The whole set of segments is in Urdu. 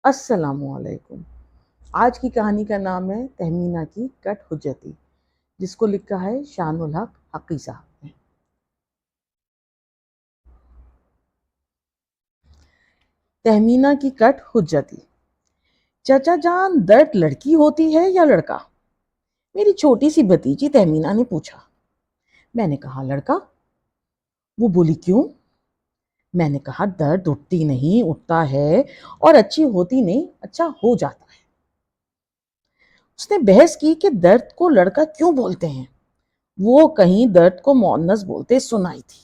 السلام علیکم۔ آج کی کہانی کا نام ہے تہمینہ کی کٹ حجتی، جس کو لکھا ہے شان الحق حقی صاحب نے۔ تہمینہ کی کٹ حجتی۔ چچا جان، درد لڑکی ہوتی ہے یا لڑکا؟ میری چھوٹی سی بھتیجی تہمینہ نے پوچھا۔ میں نے کہا لڑکا۔ وہ بولی کیوں؟ میں نے کہا درد اٹھتی نہیں، اٹھتا ہے، اور اچھی ہوتی نہیں، اچھا ہو جاتا ہے۔ اس نے بحث کی کہ درد کو لڑکا کیوں بولتے ہیں، وہ کہیں درد کو مؤنث بولتے سنائی تھی۔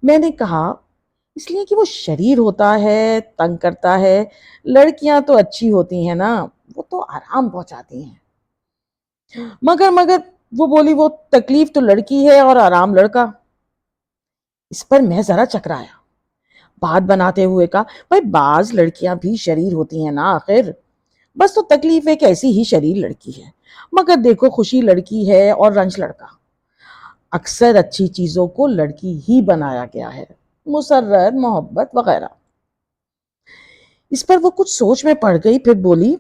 میں نے کہا اس لیے کہ وہ شریر ہوتا ہے، تنگ کرتا ہے، لڑکیاں تو اچھی ہوتی ہیں نا، وہ تو آرام پہنچاتی ہیں۔ مگر وہ بولی وہ تکلیف تو لڑکی ہے اور آرام لڑکا۔ اس پر میں ذرا چکرایا، بات بناتے ہوئے کہا بھائی بعض لڑکیاں بھی شریر ہوتی ہیں نا آخر، بس تو تکلیف ایک ایسی ہی شریر لڑکی ہے، مگر دیکھو خوشی لڑکی ہے اور رنج لڑکا۔ اکثر اچھی چیزوں کو لڑکی ہی بنایا گیا ہے، مسرت، محبت وغیرہ۔ اس پر وہ کچھ سوچ میں پڑ گئی، پھر بولی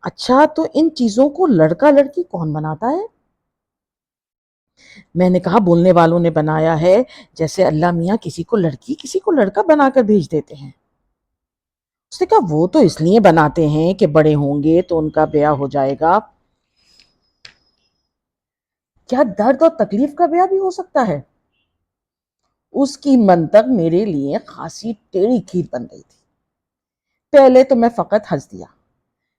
اچھا تو ان چیزوں کو لڑکا لڑکی کون بناتا ہے؟ میں نے کہا بولنے والوں نے بنایا ہے، جیسے اللہ میاں کسی کو لڑکی کسی کو لڑکا بنا کر بھیج دیتے ہیں۔ اس نے کہا وہ تو اس لیے بناتے ہیں کہ بڑے ہوں گے تو ان کا بیاہ ہو جائے گا۔ کیا درد اور تکلیف کا بیاہ بھی ہو سکتا ہے؟ اس کی منطق میرے لیے خاصی ٹیڑھی کھیر بن گئی تھی۔ پہلے تو میں فقط ہنس دیا،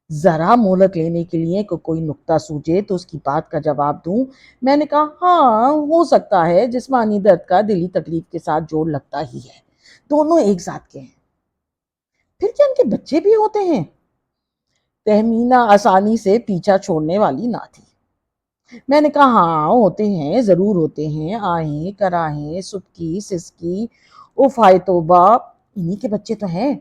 ذرا مہلت لینے کے لیے کہ کوئی نکتہ سوجے تو اس کی بات کا جواب دوں۔ میں نے کہا ہاں ہو سکتا ہے، جسمانی درد کا دلی تکلیف کے ساتھ جوڑ لگتا ہی ہے، دونوں ایک ذات کے ہیں۔ پھر کیا ان کے بچے بھی ہوتے ہیں؟ تہمینہ آسانی سے پیچھا چھوڑنے والی نہ تھی۔ میں نے کہا ہاں ہوتے ہیں، ضرور ہوتے ہیں، آہیں کراہیں، سبکی سسکی، افائے توبہ، انہی کے بچے تو ہیں۔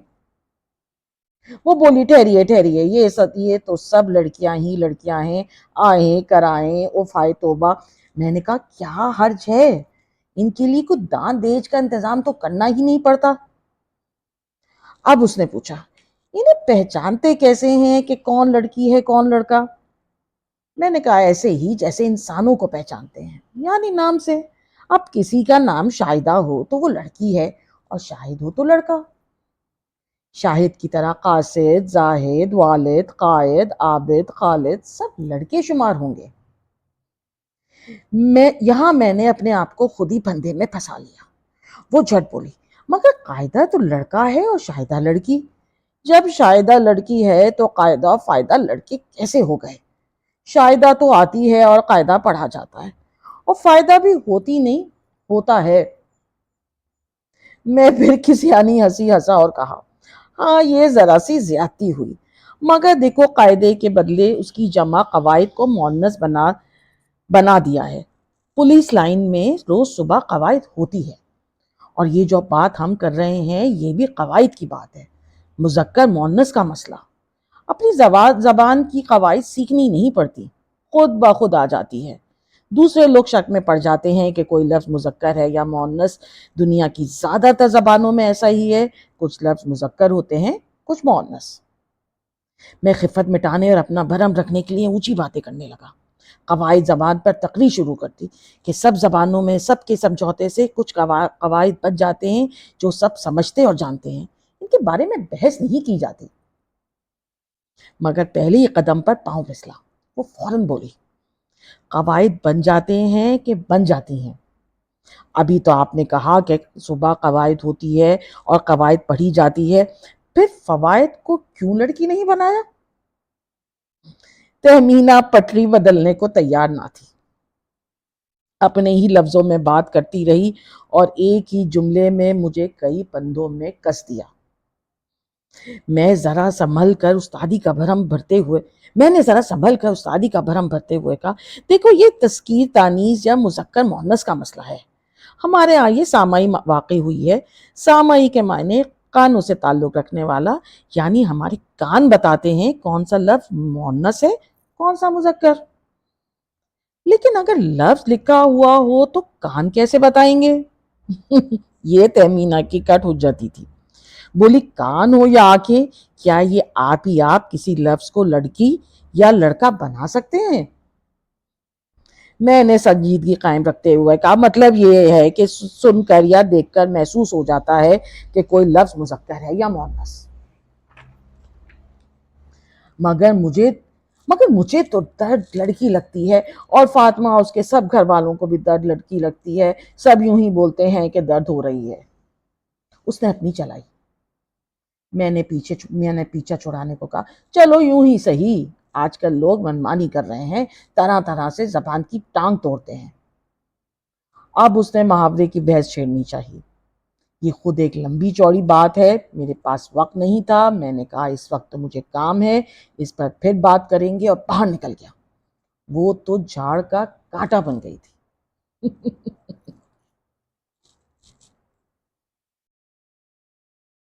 وہ بولی ٹھہریے یہ تو سب لڑکیاں ہی لڑکیاں ہیں، آہیں کرائیں، افائے توبہ۔ میں نے کہا کیا حرج ہے، ان کے لیے کچھ دان دیج کا انتظام تو کرنا ہی نہیں پڑتا۔ اب اس نے پوچھا انہیں پہچانتے کیسے ہیں کہ کون لڑکی ہے کون لڑکا؟ میں نے کہا ایسے ہی جیسے انسانوں کو پہچانتے ہیں، یعنی نام سے۔ اب کسی کا نام شاہدہ ہو تو وہ لڑکی ہے، اور شاہد ہو تو لڑکا۔ شاہد کی طرح قاصد، زاہد، والد، قائد، عابد، خالد سب لڑکے شمار ہوں گے۔ میں نے اپنے آپ کو خود ہی پھندے میں پھنسا لیا۔ وہ جھٹ بولی مگر قاعدہ تو لڑکا ہے اور شاہدہ لڑکی، جب شاہدہ لڑکی ہے تو قاعدہ فائدہ لڑکے کیسے ہو گئے؟ شاہدہ تو آتی ہے اور قاعدہ پڑھا جاتا ہے، اور فائدہ بھی ہوتی نہیں ہوتا ہے۔ میں پھر کسی آنی ہنسی ہنسا اور کہا ہاں یہ ذرا سی زیادتی ہوئی، مگر دیکھو قاعدے کے بدلے اس کی جمع قواعد کو مؤنث بنا دیا ہے۔ پولیس لائن میں روز صبح قواعد ہوتی ہے، اور یہ جو بات ہم کر رہے ہیں یہ بھی قواعد کی بات ہے۔ مذکر مؤنث کا مسئلہ اپنی زبان کی قواعد سیکھنی نہیں پڑتی، خود بخود آ جاتی ہے۔ دوسرے لوگ شک میں پڑ جاتے ہیں کہ کوئی لفظ مذکر ہے یا مؤنث، دنیا کی زیادہ تر زبانوں میں ایسا ہی ہے، کچھ لفظ مذکر ہوتے ہیں کچھ مؤنث۔ میں خفت مٹانے اور اپنا بھرم رکھنے کے لیے اونچی باتیں کرنے لگا، قواعد زبان پر تقریر شروع کرتی کہ سب زبانوں میں سب کے سمجھوتے سے کچھ قواعد بچ جاتے ہیں جو سب سمجھتے اور جانتے ہیں، ان کے بارے میں بحث نہیں کی جاتی۔ مگر پہلے ہی قدم پر پاؤں پھسلا، وہ فوراً بولی قواعد بن جاتے ہیں کہ بن جاتی ہیں؟ ابھی تو آپ نے کہا کہ صبح قواعد ہوتی ہے اور قواعد پڑھی جاتی ہے، پھر فوائد کو کیوں لڑکی نہیں بنایا؟ تہمینہ پٹری بدلنے کو تیار نہ تھی، اپنے ہی لفظوں میں بات کرتی رہی اور ایک ہی جملے میں مجھے کئی پندوں میں کس دیا۔ میں نے ذرا سنبھل کر استادی کا بھرم بھرتے ہوئے کہا دیکھو یہ تذکیر تانیث یا مذکر مؤنث کا مسئلہ ہے، ہمارے ہاں یہ سامعی واقع ہوئی ہے۔ سامعی کے معنی کانوں سے تعلق رکھنے والا، یعنی ہمارے کان بتاتے ہیں کون سا لفظ مؤنث ہے کون سا مذکر۔ لیکن اگر لفظ لکھا ہوا ہو تو کان کیسے بتائیں گے؟ یہ تہمینہ کی کٹ حجتی تھی۔ بولی کان ہو یا آنکھیں، کیا یہ آپ ہی آپ کسی لفظ کو لڑکی یا لڑکا بنا سکتے ہیں؟ میں نے سنجیدگی قائم رکھتے ہوئے کہا مطلب یہ ہے کہ سن کر یا دیکھ کر محسوس ہو جاتا ہے کہ کوئی لفظ مذکر ہے یا مؤنث۔ مگر مجھے تو درد لڑکی لگتی ہے، اور فاطمہ اس کے سب گھر والوں کو بھی درد لڑکی لگتی ہے، سب یوں ہی بولتے ہیں کہ درد ہو رہی ہے۔ اس نے اپنی چلائی۔ میں نے پیچھا چھڑانے کو کہا چلو یوں ہی سہی، آج کل لوگ منمانی کر رہے ہیں، طرح طرح سے زبان کی ٹانگ توڑتے ہیں۔ اب اس نے محاورے کی بحث چھیڑنی چاہیے۔ یہ خود ایک لمبی چوڑی بات ہے، میرے پاس وقت نہیں تھا، میں نے کہا اس وقت تو مجھے کام ہے، اس پر پھر بات کریں گے، اور باہر نکل گیا۔ وہ تو جھاڑ کا کانٹا بن گئی تھی۔